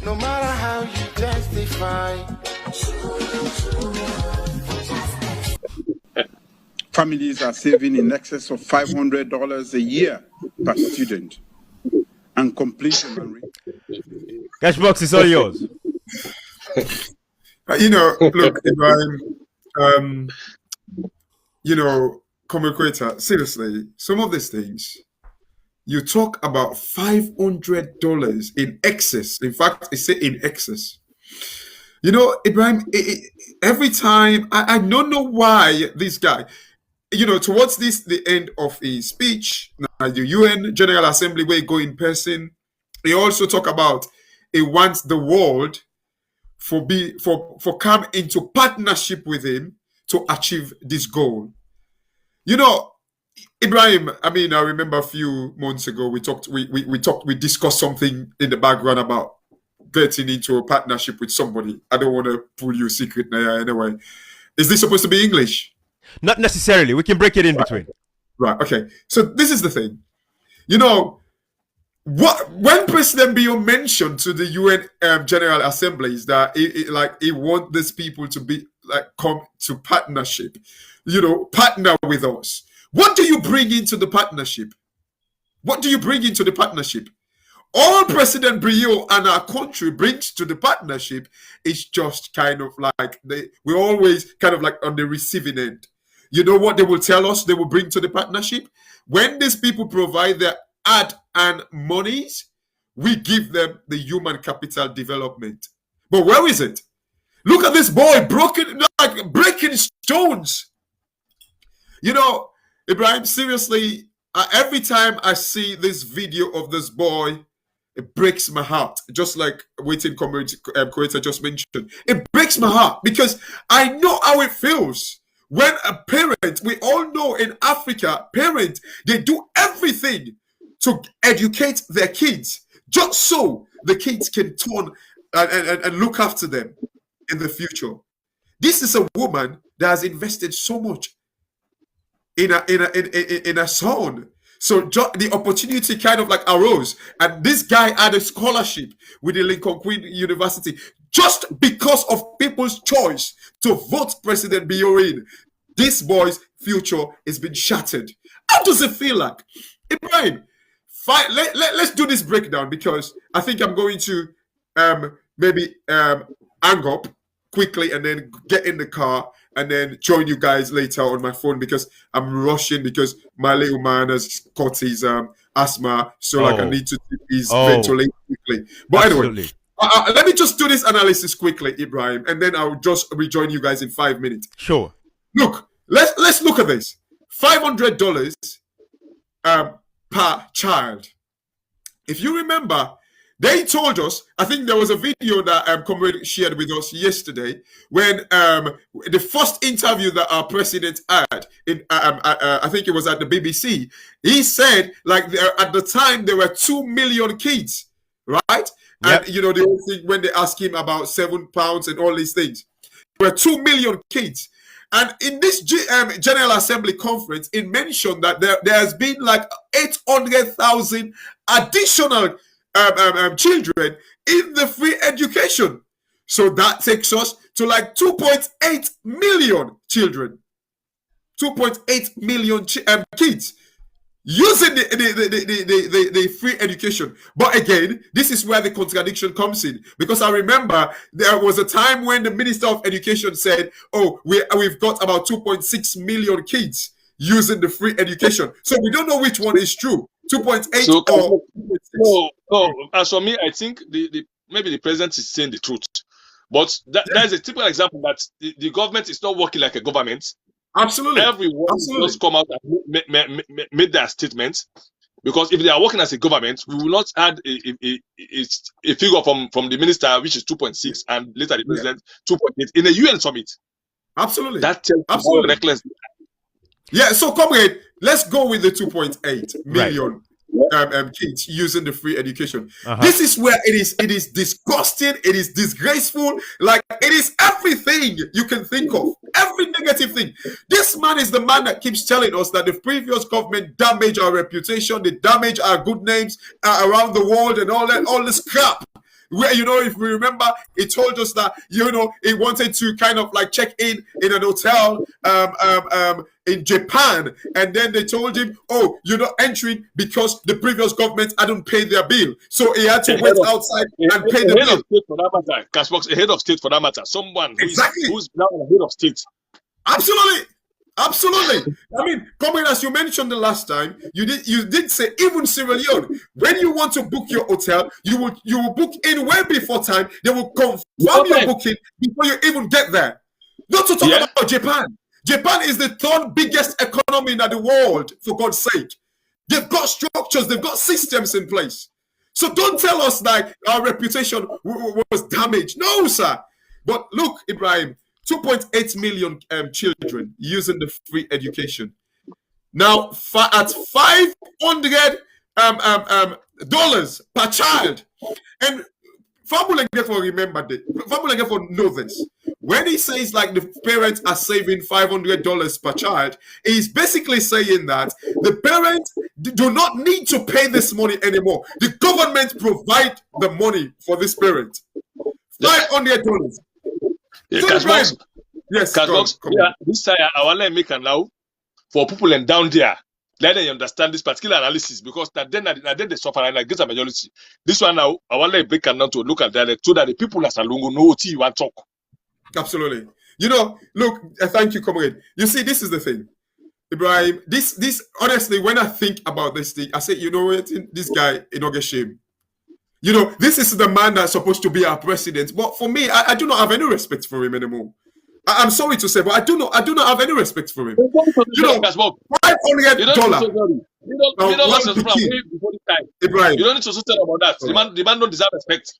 No matter how you testify. Families are saving in excess of $500 a year per student. And completion, Henry. Cashbox is all yours. Look, Ibrahim, Comrade Quetta, seriously, some of these things, you talk about $500 in excess. In fact, I say in excess. Ibrahim, every time, I don't know why this guy, towards the end of his speech, the UN General Assembly where he go in person, he also talk about he wants the world for come into partnership with him to achieve this goal. Ibrahim, I remember a few months ago we discussed something in the background about getting into a partnership with somebody. I don't want to pull you a secret now anyway. Is this supposed to be English? Not necessarily. We can break it in between. Right. Okay. So this is the thing. When President Bio mentioned to the UN General Assemblies that he want these people to be come to partnership, partner with us. What do you bring into the partnership? What do you bring into the partnership? All President Brio and our country brings to the partnership is just kind of like we're always kind of like on the receiving end. You know what they will tell us they will bring to the partnership? When these people provide their ad and monies, we give them the human capital development. But where is it? Look at this boy breaking stones. Ibrahim, seriously, every time I see this video of this boy, it breaks my heart. Just like Waiting Community Creator just mentioned. It breaks my heart because I know how it feels. When a parent, we all know in Africa, parents, they do everything to educate their kids just so the kids can turn and look after them in the future. This is a woman that has invested so much in a son. So the opportunity kind of like arose, and this guy had a scholarship with the Lincoln Queen University just because of people's choice to vote President Bio in. This boy's future has been shattered. How does it feel like? Ibrahim, let's do this breakdown because I think I'm going to maybe hang up quickly and then get in the car and then join you guys later on my phone because I'm rushing because my little man has caught his asthma, so I need to take his ventilate quickly. But anyway, let me just do this analysis quickly, Ibrahim, and then I'll just rejoin you guys in 5 minutes. Sure. Look, let's look at this. $500 per child. If you remember, they told us, I think there was a video that Comrade shared with us yesterday when the first interview that our president had, I think it was at the BBC, he said at the time there were 2 million kids, right? Yep. And the whole thing when they asked him about £7 and all these things, there were 2 million kids. And in this General Assembly conference, it mentioned that there has been like 800,000 additional children in the free education. So that takes us to like 2.8 million children. 2.8 million kids using the free education. But again, this is where the contradiction comes in. Because I remember there was a time when the Minister of Education said, we've got about 2.6 million kids using the free education. So we don't know which one is true. 2.8 or 2.6. As for me, I think maybe the president is saying the truth. But that is a typical example that the government is not working like a government. Absolutely. Everyone must come out and make their statements. Because if they are working as a government, we will not add a figure from the minister, which is 2.6, and later the president 2.8 in a UN summit. Absolutely. That tells you reckless. Yeah, so comrade, let's go with the 2.8 million kids using the free education. This is where it is disgusting, it is disgraceful, like it is everything you can think of, every negative thing. This man is the man that keeps telling us that the previous government damaged our reputation, they damaged our good names around the world and all this crap. where, you know, if we remember, he told us that, you know, he wanted to kind of like check in an hotel in Japan, and then they told him, oh, you're not entering because the previous government hadn't paid their bill, so he had to wait outside and pay the bill. State for that matter, Cashbox, a head of state for that matter, someone who's now a head of state. Absolutely. Absolutely. I mean, coming as you mentioned the last time, you did say even Sierra Leone, when you want to book your hotel, you will book in way before time. They will confirm your booking before you even get there. Not to talk about Japan. Japan is the third biggest economy in the world, for God's sake. They've got structures, they've got systems in place. So don't tell us that our reputation was damaged. No, sir. But look, Ibrahim, 2.8 million children using the free education. Now, at $500 per child. And Fabuleng therefore remember this. Fabuleng therefore know this. When he says like the parents are saving $500 per child, he's basically saying that the parents do not need to pay this money anymore. The government provide the money for this parent. $500. Cashbox. Yes, Cashbox. This time I want to make an now for people and down there. Let them understand this particular analysis, because then they suffer and I get a majority. This one now I want to break it down to look at that so that the people as a lungo know what you want to talk. Absolutely. You know, look, thank you, comrade. You see, this is the thing, Ibrahim. This honestly, when I think about this thing, I say, you know what, this guy, you don't get shame. You know, this is the man that's supposed to be our president. But for me, I do not have any respect for him anymore. I'm sorry to say, but I do not have any respect for him. You know, $500. You don't need to say about that. The man don't deserve respect.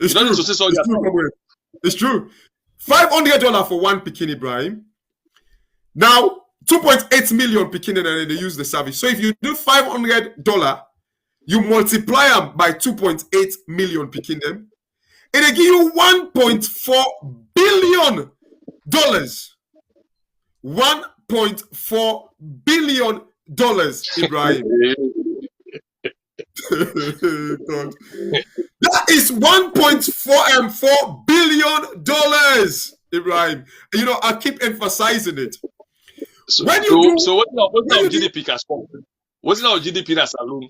It's true. It's true. $500 for one Pekin, Ibrahim. Now, 2.8 million Pekin, and they use the service. So if you do $500, you multiply them by 2.8 million Pekin them, and they give you $1.4 billion. $1.4 billion, Ibrahim. That is $1.4 billion, Ibrahim. You know, I keep emphasizing it. So what's our GDP cash flow? What's our GDP as a loan?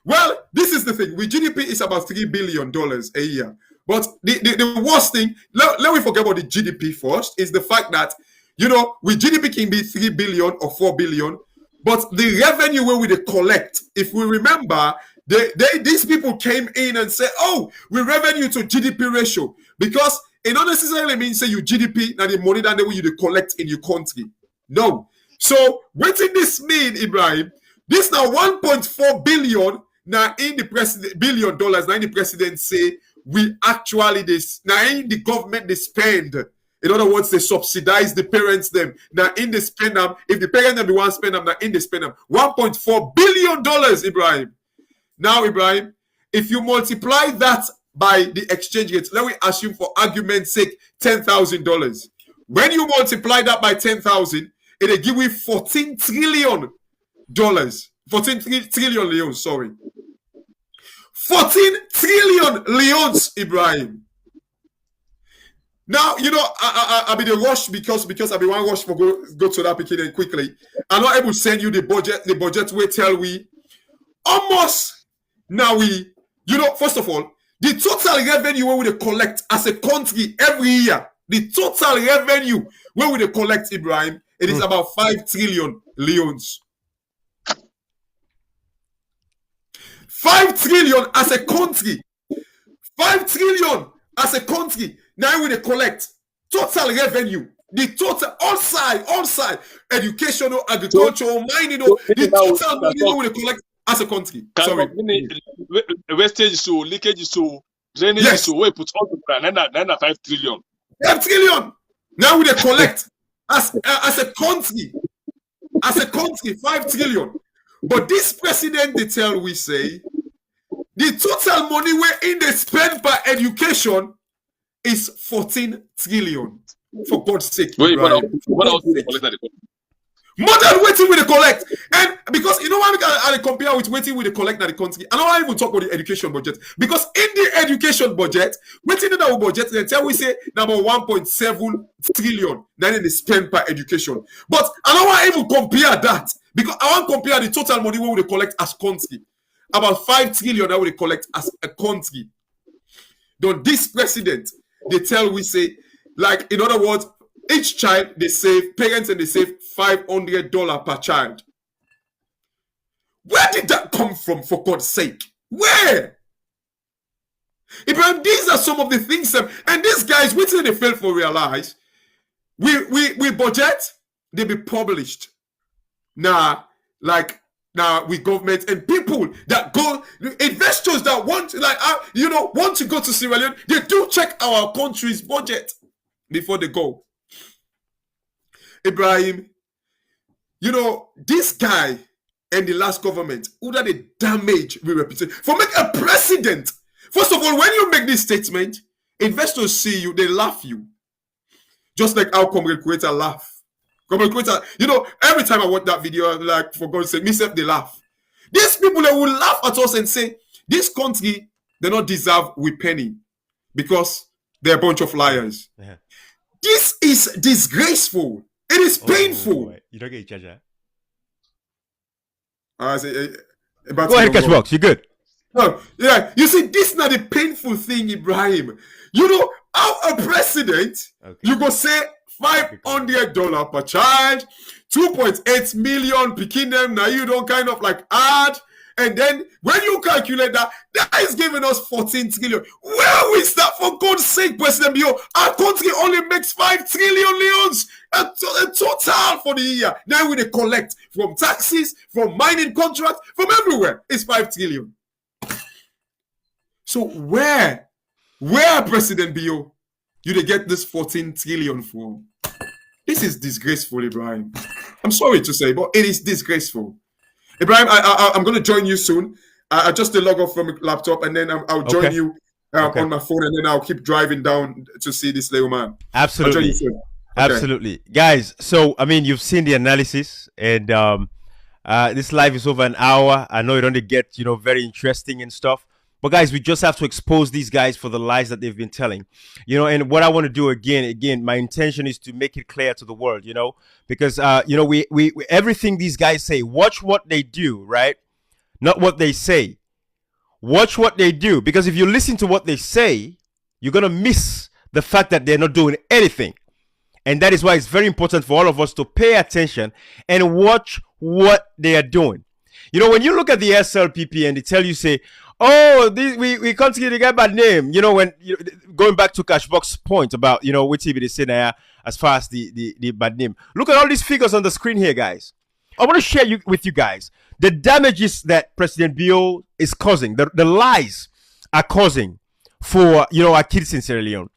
Well, this is the thing. With GDP, it's about $3 billion a year. But the worst thing, let me forget about the GDP first, is the fact that, you know, with GDP can be 3 billion or 4 billion, but the revenue where we collect, if we remember, these people came in and said, oh, we revenue to GDP ratio, because it not necessarily means say you GDP, now the money that way you collect in your country. No. So what did this mean, Ibrahim? This now 1.4 billion now in the president $billion now in the president say we actually this now in the government they spend. In other words, they subsidize the parents them. Now in the spend them, if the parents them the one spend them, now in the spend them $1.4 billion, Ibrahim. Now, Ibrahim, if you multiply that by the exchange rate, let me assume for argument's sake $10,000. When you multiply that by 10,000, it'll give you $14 trillion. 14 trillion leons, sorry. 14 trillion leons, Ibrahim. Now, you know, I'll be the rush because I'll be one rush for go to that picture quickly. I'm not able to send you the budget we tell we almost now we, you know, first of all, the total revenue where we collect as a country every year, the total revenue where we collect, Ibrahim, it is about 5 trillion leons. 5 trillion as a country. 5 trillion as a country. Now we collect total revenue. The total all side, educational, agricultural, mining, the total money we collect as a country. Sorry. Wastage so, leakage so, drainage so, we put all the 5 trillion. 5 trillion. Now we collect as a country. As a country, 5 trillion. But this president, they tell we say, the total money we're in the spend by education is 14 trillion. For God's sake. What else do you collect? More than waiting with the collect. And because you know why I compare with waiting with the collect and the country. And I don't even talk about the education budget. Because in the education budget, waiting in our budget, they tell we say number 1.7 trillion then they spend per education. But I don't want to even compare that. Because I want to compare the total money we will collect as country. About 5 trillion that we collect as a country. Then this president, they tell we say, like in other words, each child they save, parents and they save $500 per child. Where did that come from, for God's sake? Where? Ibrahim, these are some of the things that, and these guys, which they fail to realize, we budget, they be published. Now, we government and people that go, investors that want, want to go to Sierra Leone, they do check our country's budget before they go. Ibrahim, this guy and the last government, who that they damage we represent for make a president. First of all, when you make this statement, investors see you, they laugh you. Just like our Comrade Creator laugh. Comrade Creator, every time I watch that video, I'm like, for God's sake, myself, they laugh. These people, they will laugh at us and say, this country, they don't deserve we penny because they're a bunch of liars. Yeah. This is disgraceful. It is painful. You don't get charged. Go ahead, Cashbox. You're good. No, yeah. You see, this is not a painful thing, Ibrahim. How a president, you go say $500 per child, 2.8 million picking them. Now you don't kind of like add. And then when you calculate that is giving us 14 trillion. Where is that, for God's sake, President Bio? Our country only makes 5 trillion leons a total for the year. Now we collect from taxes, from mining contracts, from everywhere. It's 5 trillion. So where President Bio, you get this 14 trillion from? This is disgraceful, Ibrahim. I'm sorry to say, but it is disgraceful. Ibrahim, I'm going to join you soon. I just log off from my laptop, and then I'll join you on my phone, and then I'll keep driving down to see this little man. Absolutely. Absolutely. Guys, so, you've seen the analysis, and this live is over an hour. I know it only gets, very interesting and stuff. But guys, we just have to expose these guys for the lies that they've been telling, and what I want to do again, my intention is to make it clear to the world, because, we everything these guys say, watch what they do, right? Not what they say. Watch what they do, because if you listen to what they say, you're going to miss the fact that they're not doing anything. And that is why it's very important for all of us to pay attention and watch what they are doing. When you look at the SLPP and they tell you, say, oh, we can't get a guy bad name. When going back to Cashbox's point about, what TV they say now as far as the bad name. Look at all these figures on the screen here, guys. I want to share with you guys the damages that President Bio is causing, the lies are causing for, our kids in Sierra Leone.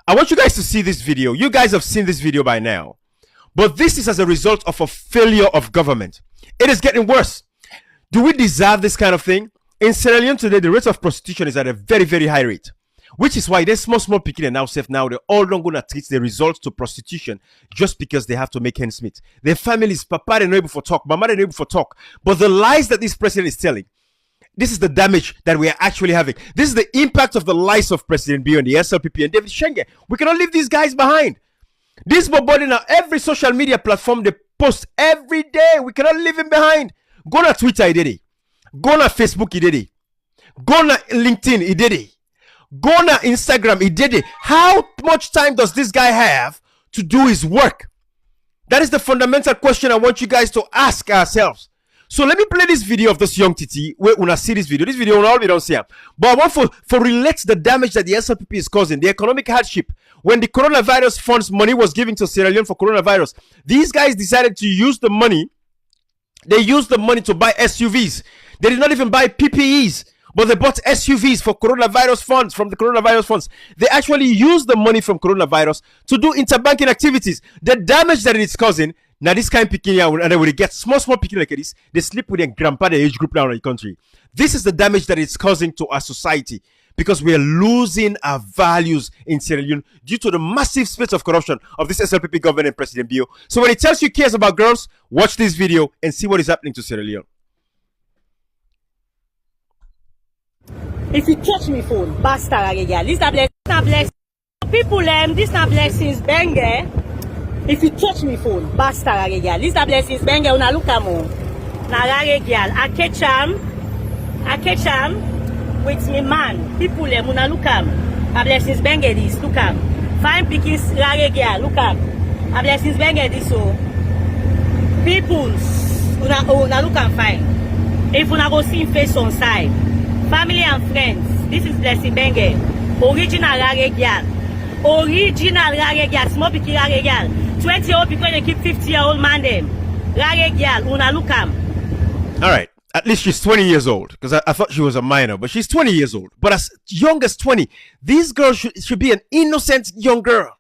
I want you guys to see this video. You guys have seen this video by now. But this is as a result of a failure of government. It is getting worse. Do we deserve this kind of thing? In Sierra Leone today, the rate of prostitution is at a very, very high rate, which is why there's small people and now safe now. They're all not going to treat the results to prostitution just because they have to make ends meet. Their families, papa, they're not able to talk, mama, they're not able to talk. But the lies that this president is telling, this is the damage that we are actually having. This is the impact of the lies of President Bio and the SLPP and David Schengen. We cannot leave these guys behind. This body now, every social media platform they post every day. We cannot leave him behind. Go to Twitter, he did it. Go on Facebook, he did it. Go on LinkedIn, he did it. Go on Instagram, he did it. How much time does this guy have to do his work? That is the fundamental question I want you guys to ask ourselves. So let me play this video of this young Titi. When I see this video, all we don't see him. But I want for relate the damage that the SLPP is causing, the economic hardship. When the coronavirus funds money was given to Sierra Leone for coronavirus, these guys decided to use the money. They used the money to buy SUVs. They did not even buy PPEs, but they bought SUVs for coronavirus funds, from the coronavirus funds. They actually used the money from coronavirus to do interbanking activities. The damage that it is causing, now this kind of picking out, and then when they get small picking like this, they sleep with their grandpa, the age group now in the country. This is the damage that it's causing to our society. because we are losing our values in Sierra Leone due to the massive spate of corruption of this SLPP government and President Bio. So when he tells you he cares about girls, watch this video and see what is happening to Sierra Leone. If you touch me phone, basta girl. This na blessing. People this na blessings benge. If you touch me phone, basta girl. This na blessings benge. Una look am o. Na rare girl. I catch am with me man. People una look am. A blessings benge this. Look am. Fine pickings rare girl. Look am. A blessings benge this o. Peoples una look am fine. If una go see him face on side. Family and friends, this is Blessing Benge, original rare girl. Original rare girl, small picky rare girl. 20-year-old people, they keep 50-year-old man them. Rare girl, una look am. All right, at least she's 20 years old, because I thought she was a minor, but she's 20 years old. But as young as 20, these girls should be an innocent young girl.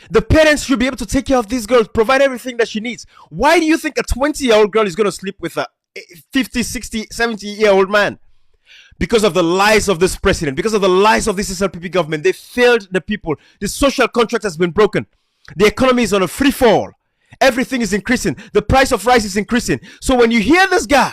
The parents should be able to take care of these girls, provide everything that she needs. Why do you think a 20-year-old girl is going to sleep with a 50, 60, 70-year-old man? Because of the lies of this president, because of the lies of this SLPP government. They failed the people. The social contract has been broken. The economy is on a free fall. Everything is increasing. The price of rice is increasing. So when you hear this guy,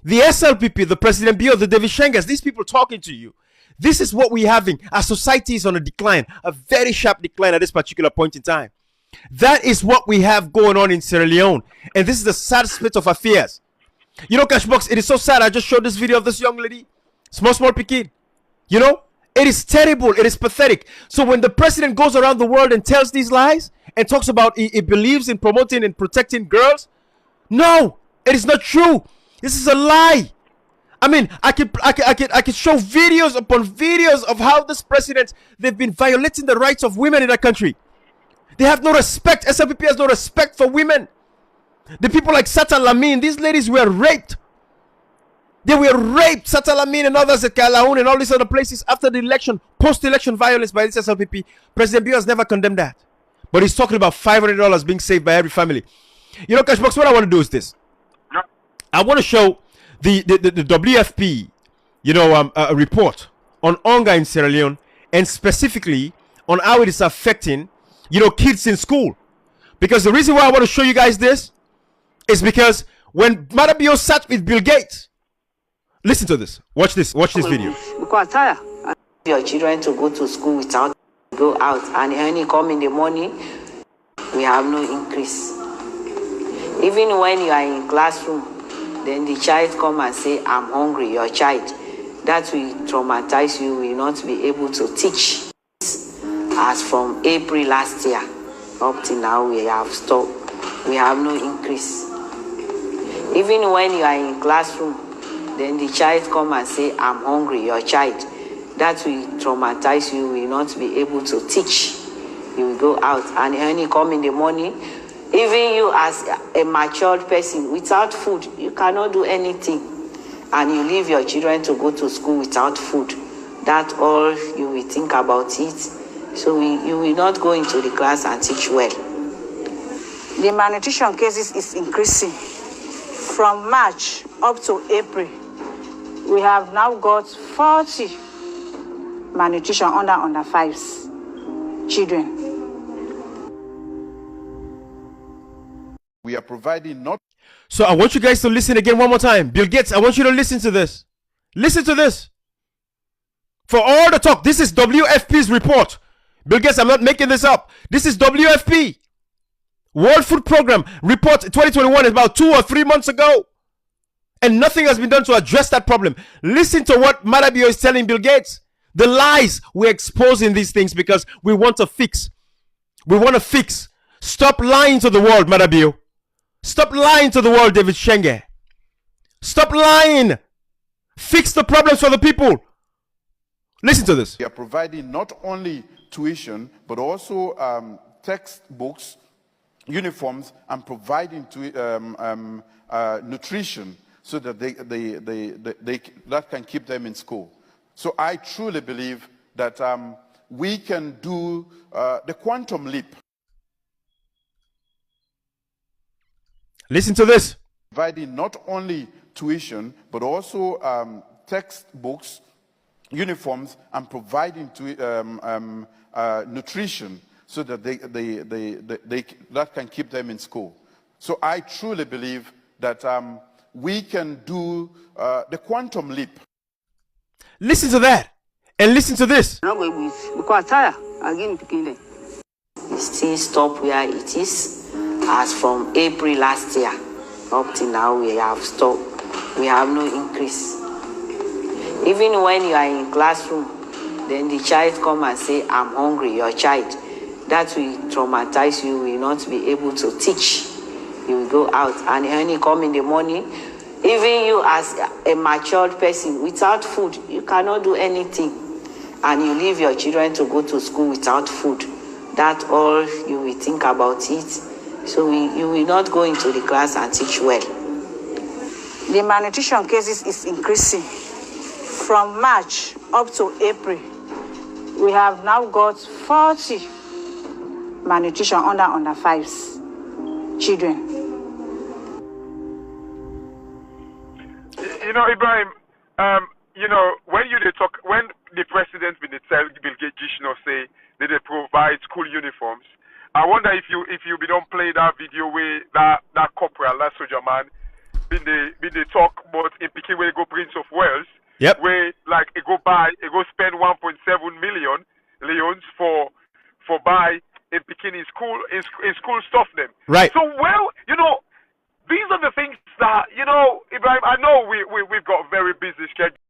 the SLPP, the President Bio, the David Shengas, these people talking to you, this is what we're having. Our society is on a decline, a very sharp decline at this particular point in time. That is what we have going on in Sierra Leone. And this is the sad state of affairs. You know, Cashbox, it is so sad. I just showed this video of this young lady, small Pekin. You know, it is terrible. It is pathetic. So when the president goes around the world and tells these lies and talks about he believes in promoting and protecting girls, no, it is not true. This is a lie. I mean, I could show videos upon videos of how this president, they've been violating the rights of women in that country. They have no respect. SLPP has no respect for women. The people like Sata Lamin, these ladies were raped. They were raped. Sata Lamin and others at Kalaun and all these other places after the election, post-election violence by this SLPP. President Bio has never condemned that. But he's talking about $500 being saved by every family. You know, Cashbox, what I want to do is this. I want to show the WFP, you know, a report on hunger in Sierra Leone and specifically on how it is affecting, you know, kids in school. Because the reason why I want to show you guys this is because when Madabio sat with Bill Gates, listen to this. Watch this. Watch this video. Your children to go to school without go out and only come in the morning, we have no increase. Even when you are in classroom, then the child come and say, I'm hungry, your child. That will traumatize you, will not be able to teach. As from April last year, up till now, we have stopped. We have no increase. Even when you are in classroom, then the child come and say, I'm hungry, your child. That will traumatize you, will not be able to teach. You will go out and only come in the morning. Even you as a matured person, without food, you cannot do anything. And you leave your children to go to school without food. That's all you will think about it. So you will not go into the class and teach well. The malnutrition cases is increasing. From March up to April, we have now got 40 malnutrition under 5s children. We are providing not. So I want you guys to listen again one more time. Bill Gates, I want you to listen to this. Listen to this. For all the talk, this is WFP's report. Bill Gates, I'm not making this up. This is WFP. World Food Program report 2021 is about 2 or 3 months ago. And nothing has been done to address that problem. Listen to what Madabio is telling Bill Gates. The lies, we're exposing these things because we want to fix. We want to fix. Stop lying to the world, Madabio. Stop lying to the world, David Shenge. Stop lying. Fix the problems for the people. Listen to this. We are providing not only tuition, but also textbooks, uniforms, and providing nutrition so that that can keep them in school. So I truly believe that we can do the quantum leap. Listen to this. Providing not only tuition, but also textbooks, uniforms and providing to nutrition so that that can keep them in school. So I truly believe that we can do the quantum leap. Listen to that, and listen to this. It still stop where it is. As from April last year up till now, we have stopped. We have no increase. Even when you are in classroom, then the child come and say, I'm hungry, your child. That will traumatize you, will not be able to teach. You will go out, and when you come in the morning, even you as a matured person, without food, you cannot do anything. And you leave your children to go to school without food. That's all you will think about it. So you will not go into the class and teach well. The malnutrition cases is increasing. From March up to April, we have now got 40 malnutrition under 5s children. You know, Ibrahim, you know, when the president will tell Bill Gates, say that they provide school uniforms, I wonder if you don't play that video where that corporal, that soldier man, been they talk about in Peking where they go Prince of Wales, yep, where like it go spend 1.7 million leons for buy in Peking in school stuff them. Right. So well, you know, these are the things that, you know, Ibrahim, I know we've got very busy schedule.